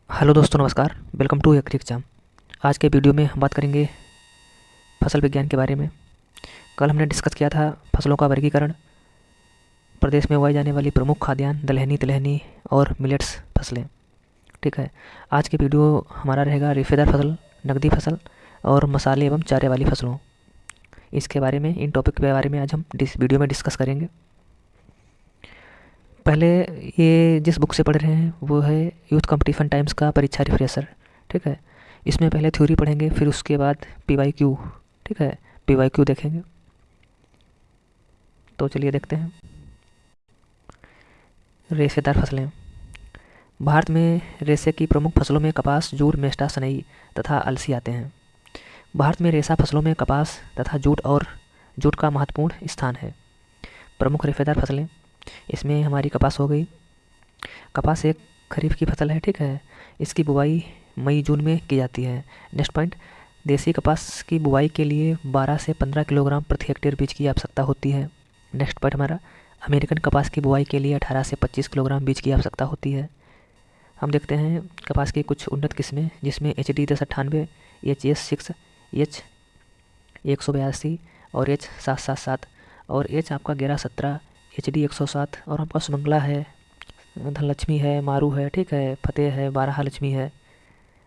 Hello दोस्तों, नमस्कार। Welcome to agri exam. आज के वीडियो में हम बात करेंगे फसल विज्ञान के बारे में। कल हमने डिस्कस किया था फसलों का वर्गीकरण, प्रदेश में उगाई जाने वाली प्रमुख खाद्यान्न, दलहनी तिलहनी और मिलेट्स फसलें। ठीक है। आज के वीडियो हमारा रहेगा रेशेदार फसल, नकदी फसल और मसाले एवं चारे वाली फसलों। इसके बारे में, इन टॉपिक के बारे में आज हम वीडियो में डिस्कस करेंगे। पहले ये जिस बुक से पढ़ रहे हैं वो है यूथ कंपटीशन टाइम्स का परीक्षा रिफ्रेशर। ठीक है। इसमें पहले थ्योरी पढ़ेंगे, फिर उसके बाद PYQ। ठीक है, PYQ देखेंगे। तो चलिए देखते हैं। रेशेदार फसलें। भारत में रेशे की प्रमुख फसलों में कपास, जूट, मेस्टा, सनई तथा अलसी आते हैं। भारत में रेशा फसलों में कपास तथा जूट का महत्वपूर्ण स्थान है। प्रमुख रेशेदार फसलें, इसमें हमारी कपास हो गई। कपास एक खरीफ की फसल है। ठीक है। इसकी बुवाई मई जून में की जाती है। नेक्स्ट पॉइंट, देसी कपास की बुवाई के लिए 12 से 15 किलोग्राम प्रति हेक्टेयर बीज की आवश्यकता होती है। नेक्स्ट पॉइंट हमारा, अमेरिकन कपास की बुवाई के लिए 18 से 25 किलोग्राम बीज की आवश्यकता होती है। हम देखते हैं कपास की कुछ उन्नत किस्में, जिसमें HD 1098, HS6, H182 और H777 और H आपका 1117, HD 107 और आपका सुमंगला है, धनलक्ष्मी है, मारू है, ठीक है, फतेह है, बारह लक्ष्मी है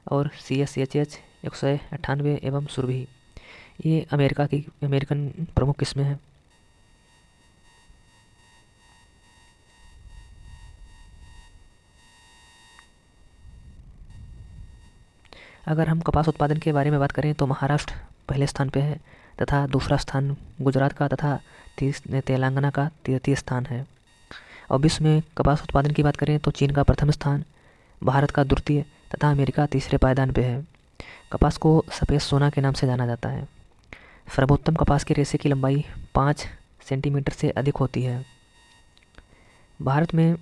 और CSHH 198 एवं सुरभि। ये अमेरिकन प्रमुख किस्में हैं। अगर हम कपास उत्पादन के बारे में बात करें तो महाराष्ट्र पहले स्थान पे है तथा दूसरा स्थान गुजरात का तथा तेलंगाना का तृतीय स्थान है। और विश्व में कपास उत्पादन की बात करें तो चीन का प्रथम स्थान, भारत का द्वितीय तथा अमेरिका तीसरे पायदान पे है। कपास को सफ़ेद सोना के नाम से जाना जाता है। सर्वोत्तम कपास के रेशे की लंबाई 5 सेंटीमीटर से अधिक होती है। भारत में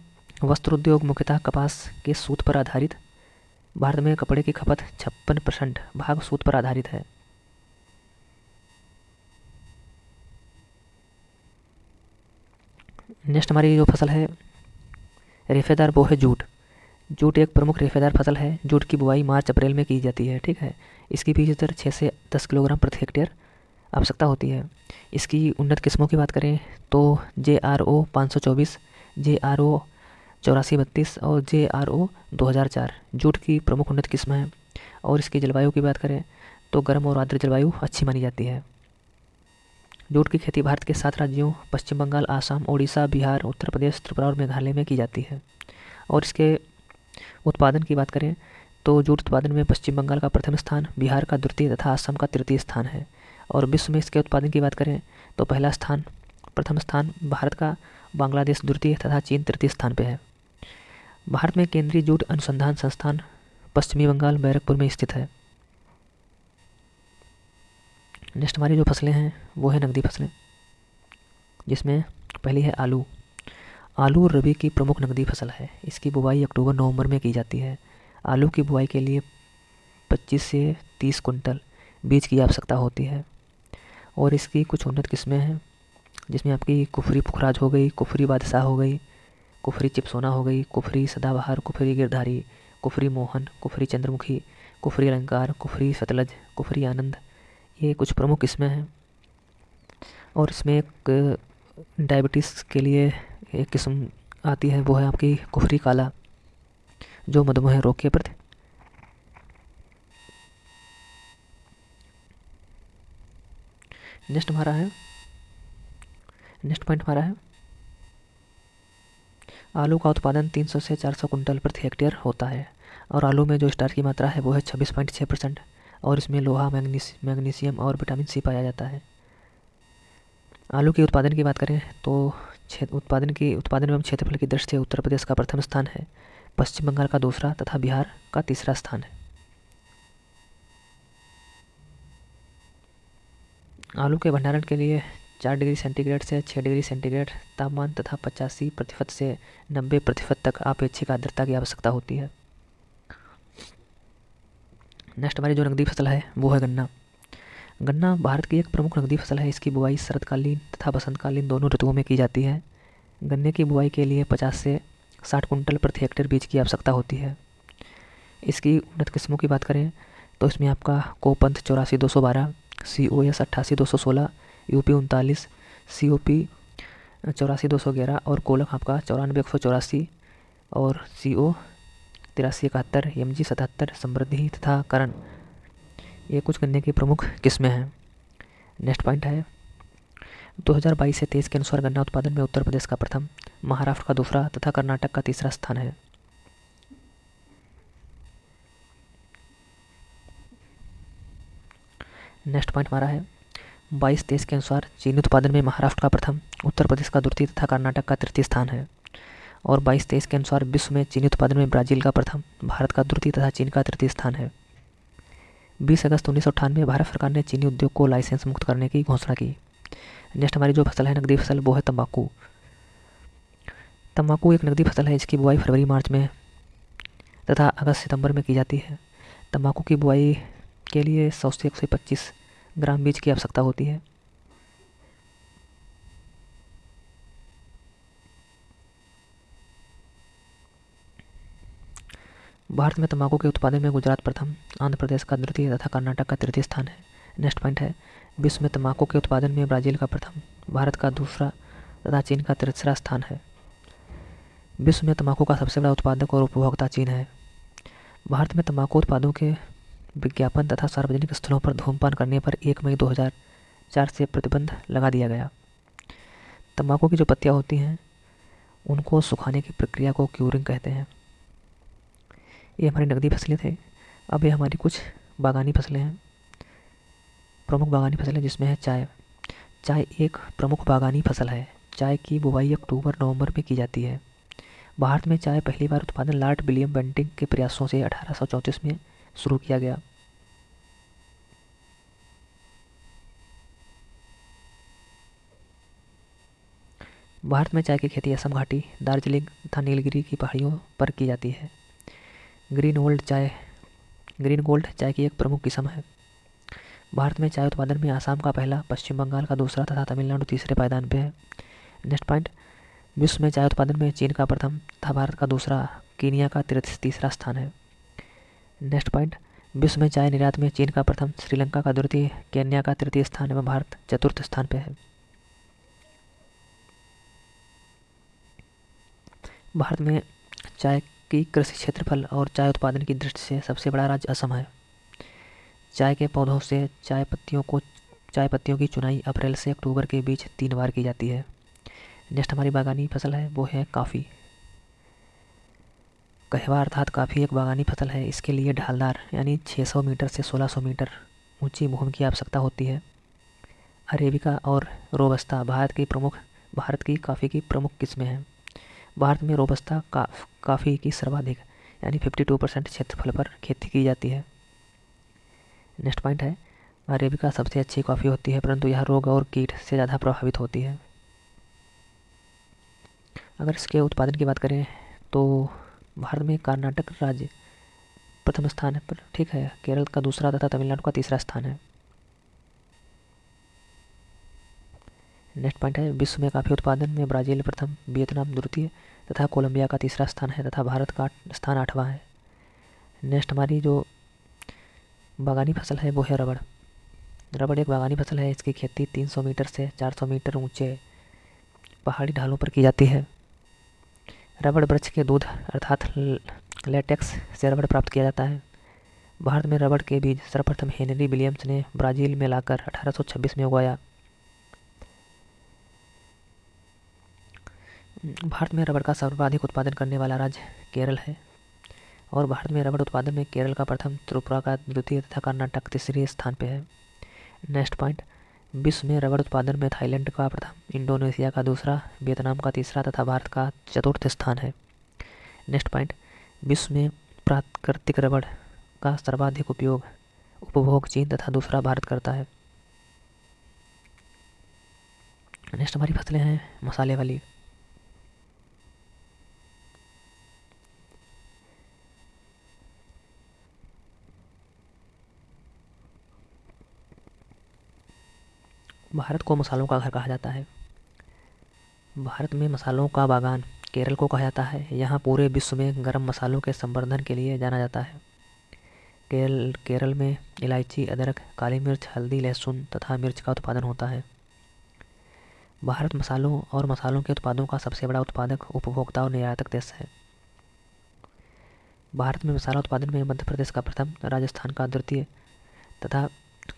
वस्त्र उद्योग मुख्यतः कपास के सूत पर आधारित। भारत में कपड़े की खपत 56% भाग सूत पर आधारित है। नेक्स्ट हमारी जो फसल है रेशेदार, वो है जूट। जूट एक प्रमुख रेशेदार फसल है। जूट की बुवाई मार्च अप्रैल में की जाती है। ठीक है। इसकी बीज दर 6 से 10 किलोग्राम प्रति हेक्टेयर आवश्यकता होती है। इसकी उन्नत किस्मों की बात करें तो JRO 524, JRO 8432 और JRO 2004 जूट की प्रमुख उन्नत किस्म है। और इसकी जलवायु की बात करें तो गर्म और आर्द्र जलवायु अच्छी मानी जाती है। जूट की खेती भारत के 7 राज्यों पश्चिम बंगाल, आसाम, ओडिशा, बिहार, उत्तर प्रदेश, त्रिपुरा और मेघालय में की जाती है। और इसके उत्पादन की बात करें तो जूट उत्पादन में पश्चिम बंगाल का प्रथम स्थान, बिहार का द्वितीय तथा असम का तृतीय स्थान है। और विश्व में इसके उत्पादन की बात करें तो प्रथम स्थान भारत का, बांग्लादेश द्वितीय तथा चीन तृतीय स्थान पे है। भारत में केंद्रीय जूट अनुसंधान संस्थान पश्चिमी बंगाल, बैरकपुर में स्थित है। नेक्स्ट हमारी जो फसलें हैं वो है नकदी फसलें, जिसमें पहली है आलू। आलू रबी की प्रमुख नकदी फसल है। इसकी बुवाई अक्टूबर-नवंबर में की जाती है। आलू की बुवाई के लिए 25 से 30 कुंटल बीज की आवश्यकता होती है। और इसकी कुछ उन्नत किस्में हैं, जिसमें आपकी कुफरी पुखराज हो गई, कुफरी बादशाह हो गई, कुफरी चिपसोना हो गई, कुफरी सदाबहार, कुफरी गिरधारी, कुफरी मोहन, कुफरी चंद्रमुखी, कुफरी अलंकार, कुफरी सतलज, कुफरी आनंद, ये कुछ प्रमुख किस्में हैं। और इसमें एक डायबिटीज़ के लिए एक किस्म आती है, वो है आपकी कुफरी काला, जो मधुमेह रोग के प्रति। नेक्स्ट पॉइंट हमारा है आलू का उत्पादन 300 से 400 कुंटल प्रति हेक्टेयर होता है। और आलू में जो स्टार्च की मात्रा है वो है 26.6% और इसमें लोहा, मैग्नीशियम और विटामिन C पाया जाता है। आलू के उत्पादन की बात करें तो उत्पादन एवं क्षेत्रफल की दृष्टि से उत्तर प्रदेश का प्रथम स्थान है, पश्चिम बंगाल का दूसरा तथा बिहार का तीसरा स्थान है। आलू के भंडारण के लिए 4 डिग्री सेंटीग्रेड से 6 डिग्री सेंटीग्रेड तापमान तथा 85% से 90% तक आपेक्षिक आर्द्रता की आवश्यकता होती है। नेक्स्ट हमारी जो नकदी फसल है वो है गन्ना। गन्ना भारत की एक प्रमुख नकदी फसल है। इसकी बुवाई शरतकालीन तथा बसंतकालीन दोनों ऋतुओं में की जाती है। गन्ने की बुवाई के लिए 50 से 60 कुंटल प्रति हेक्टेयर बीज की आवश्यकता होती है। इसकी उन्नत किस्मों की बात करें तो इसमें आपका कोपंथ 84-212, COS 88-216, UP 39, COP 84-211 और कोलक आपका 94-184 और CO 83-71, MG 77, समृद्धि तथा करण, ये कुछ गन्ने की प्रमुख किस्में हैं। नेक्स्ट पॉइंट है 2022 से 23 के अनुसार गन्ना उत्पादन में उत्तर प्रदेश का प्रथम, महाराष्ट्र का दूसरा तथा कर्नाटक का तीसरा स्थान है। नेक्स्ट पॉइंट हमारा है 22-23 के अनुसार चीनी उत्पादन में महाराष्ट्र का प्रथम, उत्तर प्रदेश का द्वितीय तथा कर्नाटक का तृतीय स्थान है। और 22-23 के अनुसार विश्व में चीनी उत्पादन में ब्राज़ील का प्रथम, भारत का द्वितीय तथा चीन का तृतीय स्थान है। 20 अगस्त 1998 भारत सरकार ने चीनी उद्योग को लाइसेंस मुक्त करने की घोषणा की। नेक्स्ट हमारी जो फसल है नकदी फसल, वो है तंबाकू। तंबाकू एक नकदी फसल है, इसकी बुआई फरवरी मार्च में तथा अगस्त सितंबर में की जाती है। तंबाकू की बुआई के लिए 100 से 125 ग्राम बीज की आवश्यकता होती है। भारत में तंबाकू के उत्पादन में गुजरात प्रथम, आंध्र प्रदेश का द्वितीय तथा कर्नाटक का तृतीय स्थान है। नेक्स्ट पॉइंट है विश्व में तंबाकू के उत्पादन में ब्राज़ील का प्रथम, भारत का दूसरा तथा चीन का तीसरा स्थान है। विश्व में तंबाकू का सबसे बड़ा उत्पादक और उपभोक्ता चीन है। भारत में तंबाकू उत्पादों के विज्ञापन तथा सार्वजनिक स्थलों पर धूम्रपान करने पर 1 मई 2004 से प्रतिबंध लगा दिया गया। तंबाकू की जो पत्तियां होती हैं उनको सुखाने की प्रक्रिया को क्यूरिंग कहते हैं। ये हमारी नकदी फसलें थे। अब ये हमारी कुछ बागानी फसलें हैं, प्रमुख बागानी फसलें, जिसमें है चाय। चाय एक प्रमुख बागानी फसल है। चाय की बुवाई अक्टूबर-नवंबर में की जाती है। भारत में चाय पहली बार उत्पादन लॉर्ड विलियम बेंटिंक के प्रयासों से 1834 में शुरू किया गया। भारत में चाय की खेती असम घाटी, दार्जिलिंग तथा नीलगिरी की पहाड़ियों पर की जाती है। ग्रीन गोल्ड चाय की एक प्रमुख किस्म है। भारत में चाय उत्पादन में आसाम का पहला, पश्चिम बंगाल का दूसरा तथा तमिलनाडु तीसरे पायदान पे है। नेक्स्ट पॉइंट विश्व में चाय उत्पादन में चीन का प्रथम तथा भारत का दूसरा, कीनिया का तीसरा स्थान है। नेक्स्ट पॉइंट विश्व में चाय निर्यात में चीन का प्रथम, श्रीलंका का द्वितीय, केन्या का तृतीय स्थान एवं भारत चतुर्थ स्थान पे है। भारत में चाय की कृषि क्षेत्रफल और चाय उत्पादन की दृष्टि से सबसे बड़ा राज्य असम है। चाय के पौधों से चाय पत्तियों की चुनाई अप्रैल से अक्टूबर के बीच 3 बार की जाती है। नेक्स्ट हमारी बागानी फसल है वो है काफ़ी। कहवा अर्थात काफ़ी एक बागानी फसल है। इसके लिए ढालदार यानी 600 मीटर से 1600 मीटर ऊंची भूमि की आवश्यकता होती है। अरेबिका और रोबस्ता भारत की काफ़ी की प्रमुख किस्में हैं। भारत में रोबस्ता काफ़ी की सर्वाधिक यानी 52% क्षेत्रफल पर खेती की जाती है। नेक्स्ट पॉइंट है अरेबिका सबसे अच्छी कॉफ़ी होती है, परंतु यह रोग और कीट से ज़्यादा प्रभावित होती है। अगर इसके उत्पादन की बात करें तो भारत में कर्नाटक राज्य प्रथम स्थान पर, ठीक है, केरल का दूसरा तथा तमिलनाडु का तीसरा स्थान है। नेक्स्ट पॉइंट है विश्व में काफ़ी उत्पादन में ब्राज़ील प्रथम, वियतनाम द्वितीय तथा कोलंबिया का तीसरा स्थान है तथा भारत का स्थान 8वां है। नेक्स्ट हमारी जो बागानी फसल है वो है रबड़। रबड़ एक बागानी फसल है। इसकी खेती 300 मीटर से 400 मीटर ऊंचे पहाड़ी ढालों पर की जाती है। रबड़ वृक्ष के दूध अर्थात लेटेक्स से रबड़ प्राप्त किया जाता है। भारत में रबड़ के बीज सर्वप्रथम हेनरी विलियम्स ने ब्राज़ील में लाकर 1826 में उगाया। भारत में रबड़ का सर्वाधिक उत्पादन करने वाला राज्य केरल है और भारत में रबड़ उत्पादन में केरल का प्रथम, त्रिपुरा का द्वितीय तथा कर्नाटक तीसरे स्थान पे है। नेक्स्ट पॉइंट विश्व में रबड़ उत्पादन में थाईलैंड का प्रथम, इंडोनेशिया का दूसरा, वियतनाम का तीसरा तथा भारत का चतुर्थ स्थान है। नेक्स्ट पॉइंट विश्व में प्राकृतिक रबड़ का सर्वाधिक उपभोग चीन तथा दूसरा भारत करता है। नेक्स्ट हमारी फसलें हैं मसाले वाली। भारत को मसालों का घर कहा जाता है। भारत में मसालों का बागान केरल को कहा जाता है। यहाँ पूरे विश्व में गरम मसालों के संवर्धन के लिए जाना जाता है। केरल में इलायची, अदरक, काली मिर्च, हल्दी, लहसुन तथा मिर्च का उत्पादन होता है। भारत मसालों और मसालों के उत्पादों का सबसे बड़ा उत्पादक, उपभोक्ता और निर्यातक देश है। भारत में मसाला उत्पादन में मध्य प्रदेश का प्रथम, राजस्थान का द्वितीय तथा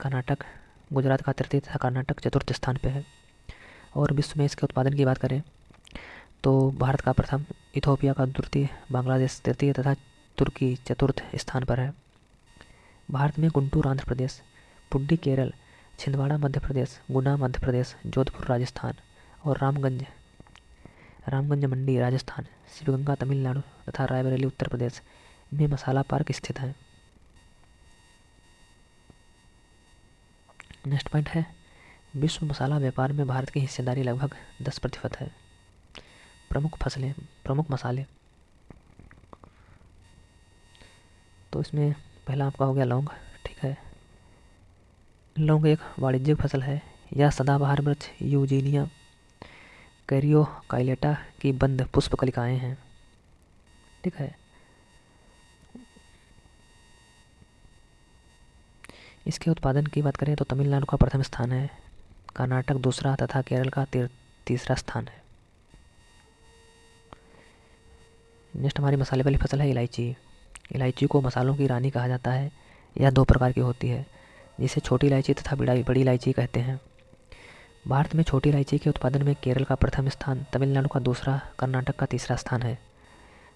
कर्नाटक, गुजरात का तृतीय तथा कर्नाटक चतुर्थ स्थान पे है। और विश्व में इसके उत्पादन की बात करें तो भारत का प्रथम, इथोपिया का द्वितीय, बांग्लादेश तृतीय तथा तुर्की चतुर्थ स्थान पर है। भारत में गुंटूर आंध्र प्रदेश, पुड्डी केरल, छिंदवाड़ा मध्य प्रदेश, गुना मध्य प्रदेश, जोधपुर राजस्थान और रामगंज मंडी राजस्थान, शिवगंगा तमिलनाडु तथा रायबरेली उत्तर प्रदेश में मसाला पार्क स्थित है। नेक्स्ट पॉइंट है, विश्व मसाला व्यापार में भारत की हिस्सेदारी लगभग 10% है। प्रमुख मसाले, तो इसमें पहला आपका हो गया लौंग। ठीक है, लौंग एक वाणिज्यिक फसल है। यह सदाबहार वृक्ष यूजीनिया कैरियोकाइलेटा की बंद पुष्प कलिकाएं हैं। ठीक है, इसके उत्पादन की बात करें तो तमिलनाडु का प्रथम स्थान है, कर्नाटक दूसरा तथा केरल का तीसरा स्थान है। नेक्स्ट हमारी मसाले वाली फसल है इलायची। इलायची को मसालों की रानी कहा जाता है। यह 2 प्रकार की होती है, जिसे छोटी इलायची तथा बड़ी इलायची कहते हैं। भारत में छोटी इलायची के उत्पादन में केरल का प्रथम स्थान, तमिलनाडु का दूसरा, कर्नाटक का तीसरा स्थान है।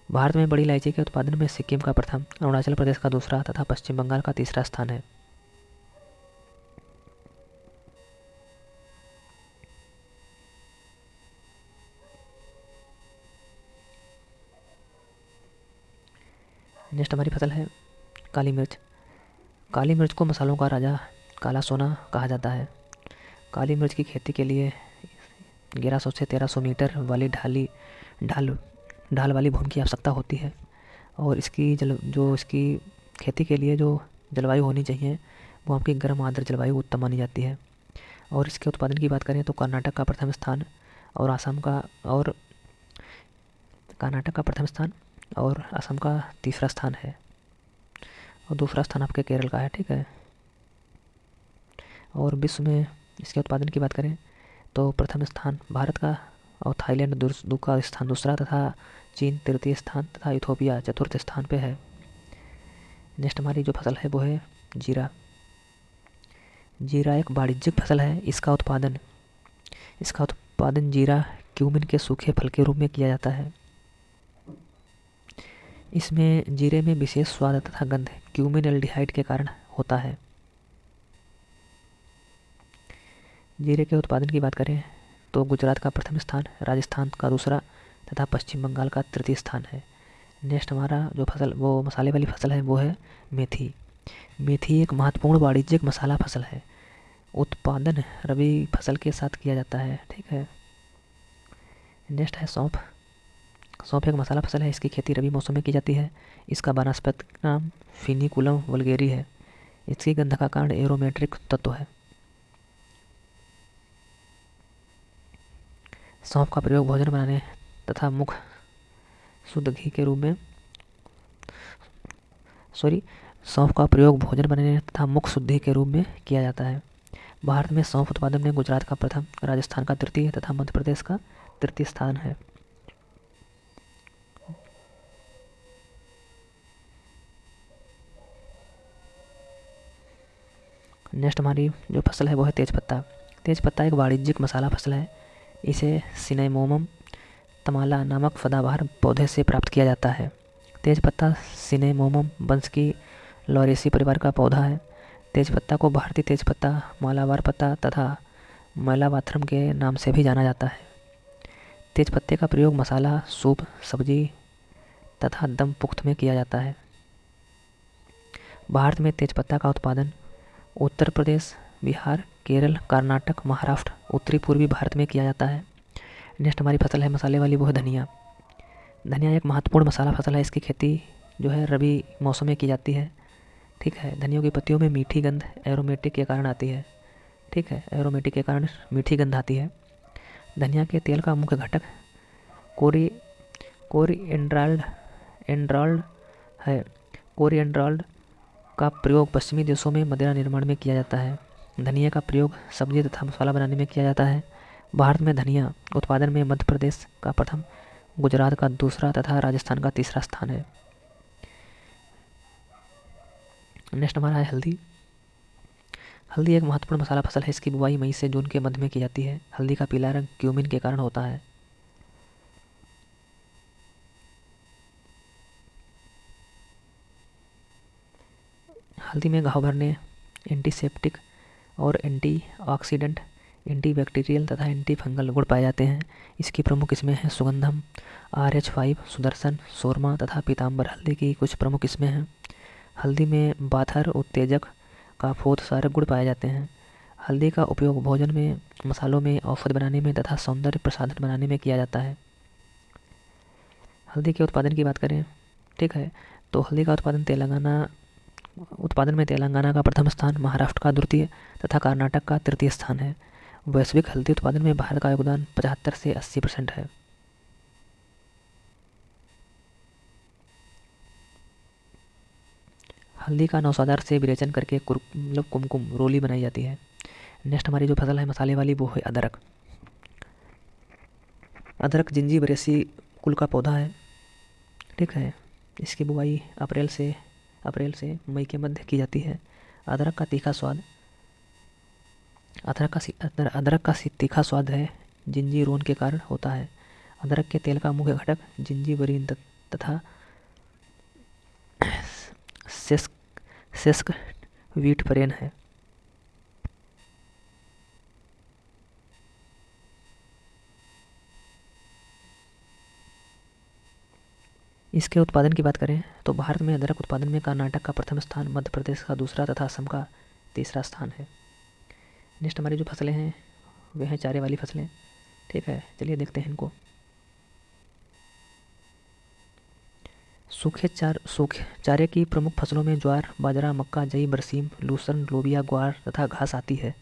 भारत में बड़ी इलायची के उत्पादन में सिक्किम का प्रथम, अरुणाचल प्रदेश का दूसरा तथा पश्चिम बंगाल का तीसरा स्थान है। नेक्स्ट हमारी फसल है काली मिर्च। काली मिर्च को मसालों का राजा, काला सोना कहा जाता है। काली मिर्च की खेती के लिए 1100 से 1300 मीटर वाली ढाल वाली भूमि की आवश्यकता होती है। और इसकी खेती के लिए जो जलवायु होनी चाहिए वो आपकी गर्म आर्द्र जलवायु उत्तम मानी जाती है। और इसके उत्पादन की बात करें तो कर्नाटक का प्रथम स्थान और असम का तीसरा स्थान है और दूसरा स्थान आपके केरल का है। ठीक है, और विश्व में इसके उत्पादन की बात करें तो प्रथम स्थान भारत का और थाईलैंड का स्थान दूसरा तथा चीन तृतीय स्थान तथा इथोपिया चतुर्थ स्थान पे है। नेक्स्ट हमारी जो फसल है वो है जीरा। जीरा एक वाणिज्यिक फसल है। इसका उत्पादन जीरा क्यूमिन के सूखे फल के रूप में किया जाता है। इसमें जीरे में विशेष स्वाद तथा गंध क्यूमिन एल्डिहाइड के कारण होता है। जीरे के उत्पादन की बात करें तो गुजरात का प्रथम स्थान, राजस्थान का दूसरा तथा पश्चिम बंगाल का तृतीय स्थान है। नेक्स्ट हमारा जो फसल वो मसाले वाली फसल है वो है मेथी। मेथी एक महत्वपूर्ण वाणिज्यिक मसाला फसल है। उत्पादन रबी फसल के साथ किया जाता है। ठीक है, नेक्स्ट है सौंफ। सौंफ एक मसाला फसल है। इसकी खेती रबी मौसम में की जाती है। इसका वानस्पतिक नाम फिनिकुलम वल्गेरी है। इसकी गंध का कारण एरोमेटिक तत्व है। सौंफ का प्रयोग भोजन बनाने तथा मुख शुद्ध घी के रूप में सौंफ का प्रयोग भोजन बनाने तथा मुख शुद्धि के रूप में किया जाता है। भारत में सौंफ उत्पादन में गुजरात का प्रथम, राजस्थान का तृतीय तथा मध्य प्रदेश का तृतीय स्थान है। नेक्स्ट हमारी जो फसल है वो है तेजपत्ता। तेजपत्ता एक वाणिज्यिक मसाला फसल है। इसे सिनेमोमम तमाला नामक सदाबहार पौधे से प्राप्त किया जाता है। तेजपत्ता सिनेमोमम वंश की लॉरेसी परिवार का पौधा है। तेजपत्ता को भारतीय तेजपत्ता, मालाबार पत्ता तथा मैलाबाथ्रम के नाम से भी जाना जाता है। तेजपत्ते का प्रयोग मसाला, सूप, सब्जी तथा दम पुख्त में किया जाता है। भारत में तेजपत्ता का उत्पादन उत्तर प्रदेश, बिहार, केरल, कर्नाटक, महाराष्ट्र, उत्तरी पूर्वी भारत में किया जाता है। नेक्स्ट हमारी फसल है मसाले वाली, वो है धनिया। धनिया एक महत्वपूर्ण मसाला फसल है। इसकी खेती जो है रबी मौसम में की जाती है। ठीक है, धनिया की पत्तियों में मीठी गंध एरोमेटिक के कारण आती है। ठीक है, एरोमेटिक के कारण मीठी गंध आती है। धनिया के तेल का मुख्य घटक कोरिएंड्राल्ड है। कोरिएंड्राल्ड का प्रयोग पश्चिमी देशों में मदिरा निर्माण में किया जाता है। धनिया का प्रयोग सब्जी तथा मसाला बनाने में किया जाता है। भारत में धनिया उत्पादन में मध्य प्रदेश का प्रथम, गुजरात का दूसरा तथा राजस्थान का तीसरा स्थान है। नेक्स्ट हमारा है हल्दी। हल्दी एक महत्वपूर्ण मसाला फसल है। इसकी बुवाई मई से जून के मध्य में की जाती है। हल्दी का पीला रंग क्यूमिन के कारण होता है। हल्दी में घाव भरने, एंटीसेप्टिक और एंटीऑक्सीडेंट, एंटीबैक्टीरियल तथा एंटी फंगल गुण पाए जाते हैं। इसकी प्रमुख किस्में हैं सुगंधम, RH5, सुदर्शन, सोरमा तथा पीताम्बर। हल्दी की कुछ प्रमुख किस्में हैं। हल्दी में बाथर, उत्तेजक, काफोद सारक गुण पाए जाते हैं। हल्दी का उपयोग भोजन में, मसालों में, औषध बनाने में तथा सौंदर्य प्रसाधन बनाने में किया जाता है। हल्दी के उत्पादन की बात करें, ठीक है, तो हल्दी का उत्पादन में तेलंगाना का प्रथम स्थान, महाराष्ट्र का द्वितीय तथा कर्नाटक का तृतीय स्थान है। वैश्विक हल्दी उत्पादन में भारत का योगदान 75 से 80% है। हल्दी का नौशादार से विरेचन करके कुमकुम रोली बनाई जाती है। नेक्स्ट हमारी जो फसल है मसाले वाली वो है अदरक। अदरक जिंजीबरेसी कुल का पौधा है, ठीक है। इसकी बुवाई अप्रैल से मई के मध्य की जाती है। अदरक का तीखा स्वाद तीखा स्वाद है जिंजीरोन के कारण होता है। अदरक के तेल का मुख्य घटक जिंजीबरीन तथा सेस्क वीटफरेन है। इसके उत्पादन की बात करें तो भारत में अदरक उत्पादन में कर्नाटक का प्रथम स्थान, मध्य प्रदेश का दूसरा तथा असम का तीसरा स्थान है। नेक्स्ट हमारी जो फसलें हैं वे हैं चारे वाली फसलें, ठीक है। चलिए देखते हैं इनको। सूखे चारे की प्रमुख फसलों में ज्वार, बाजरा, मक्का, जई, बरसीम, लूसर्न, लोबिया, ग्वार तथा घास आती है।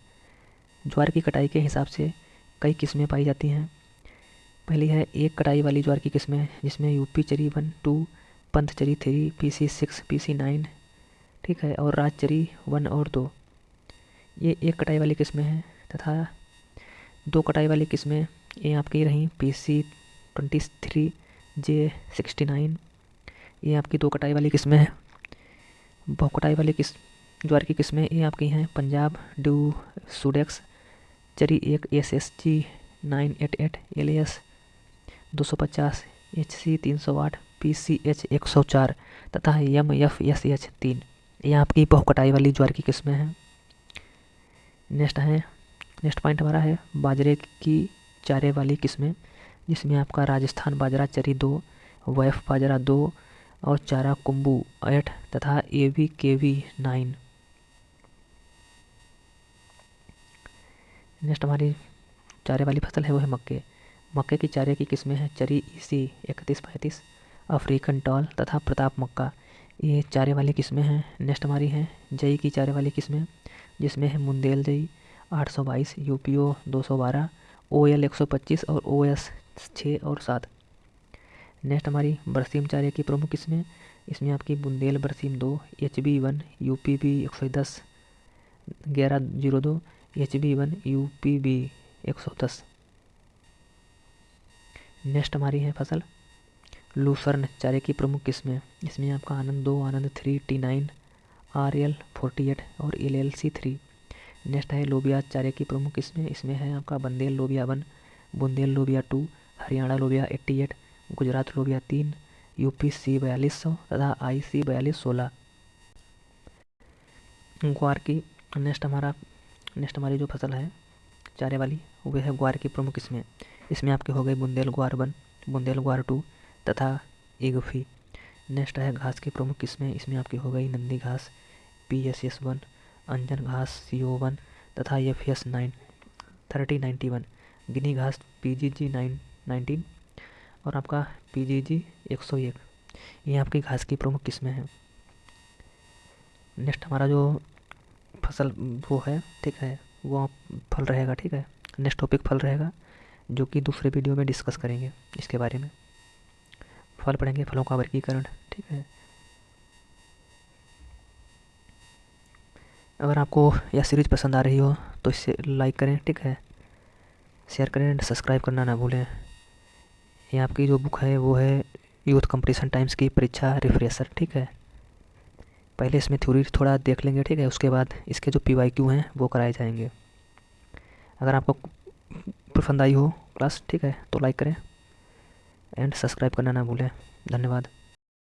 ज्वार की कटाई के हिसाब से कई किस्में पाई जाती हैं। पहली है एक कटाई वाली ज्वार की किस्में, जिसमें यूपी चरी 1, 2, पंथ चरी 3, PC6, PC9, ठीक है, और राज चरी 1 और 2, ये एक कटाई वाली किस्में हैं। तथा दो कटाई वाली किस्में ये आपकी रहीं PC23, J69, ये आपकी दो कटाई वाली किस्में हैं। बहुकटाई वाली ज्वार की किस्में ये आपकी हैं पंजाब ड्यू सुडेक्स, चरी 1, SSG 988, LS 250, HC 308, PCH 104 तथा MFSH 3, ये आपकी बहुकटाई वाली ज्वार की किस्में हैं। नेक्स्ट पॉइंट हमारा है बाजरे की चारे वाली किस्में, जिसमें आपका राजस्थान बाजरा चरी 2, वैफ बाजरा 2 और चारा कुंबू 8 तथा AVKV 9। नेक्स्ट हमारी चारे वाली फसल है वो है मक्के। मक्के की चारे की किस्में हैं चरी EC 3135, अफ्रीकन टॉल तथा प्रताप मक्का, ये चारे वाली किस्में हैं। नेक्स्ट हमारी हैं जई की चारे वाली किस्में, जिसमें है मुंदेल जई 822, UPO 212, OL 125 और OS 6 और 7। नेक्स्ट हमारी बरसीम चारे की प्रमुख किस्में, इसमें आपकी बुंदेल बरसीम 2, HB1, UPB 110, 1102, HB1, UPB 110। Next हमारी है फसल लूसर्न चारे की प्रमुख किस्में, इसमें आपका आनंद 2, आनंद 3, T9, RL 48 और LLC 3। नेक्स्ट है लोबिया चारे की प्रमुख किस्में, इसमें है आपका बंदेल लोबिया 1, बुंदेल लोबिया 2, हरियाणा लोबिया 88, गुजरात लोबिया 3, UPC 4200 तथा IC 4216। ग्वार की नेक्स्ट हमारी जो फसल है चारे वाली वह है ग्वार की प्रमुख किस्में, इसमें आपके हो गए बुंदेल ग्वार 1, बुंदेल ग्वार 2 तथा इगफी। नेक्स्ट है घास की प्रमुख किस्में, इसमें आपकी हो गई नंदी घास PSS 1, अंजन घास CO1 तथा FS 3091, गिनी घास PGG 919 और आपका PGG 101, ये आपकी घास की प्रमुख किस्में हैं। नेक्स्ट हमारा जो फसल वो है, ठीक है, वो फल रहेगा, ठीक है। नेक्स्ट टॉपिक फल रहेगा, जो कि दूसरे वीडियो में डिस्कस करेंगे इसके बारे में। फल पढ़ेंगे, फलों का वर्गीकरण, ठीक है। अगर आपको यह सीरीज़ पसंद आ रही हो तो इसे लाइक करें, ठीक है, शेयर करें एंड सब्सक्राइब करना ना भूलें। ये आपकी जो बुक है वो है यूथ कंपटीशन टाइम्स की परीक्षा रिफ्रेशर, ठीक है। पहले इसमें थ्योरी थोड़ा देख लेंगे, ठीक है, उसके बाद इसके जो PYQ हैं वो कराए जाएंगे। अगर आपको पसंद आई हो क्लास, ठीक है, तो लाइक करें एंड सब्सक्राइब करना ना भूलें। धन्यवाद।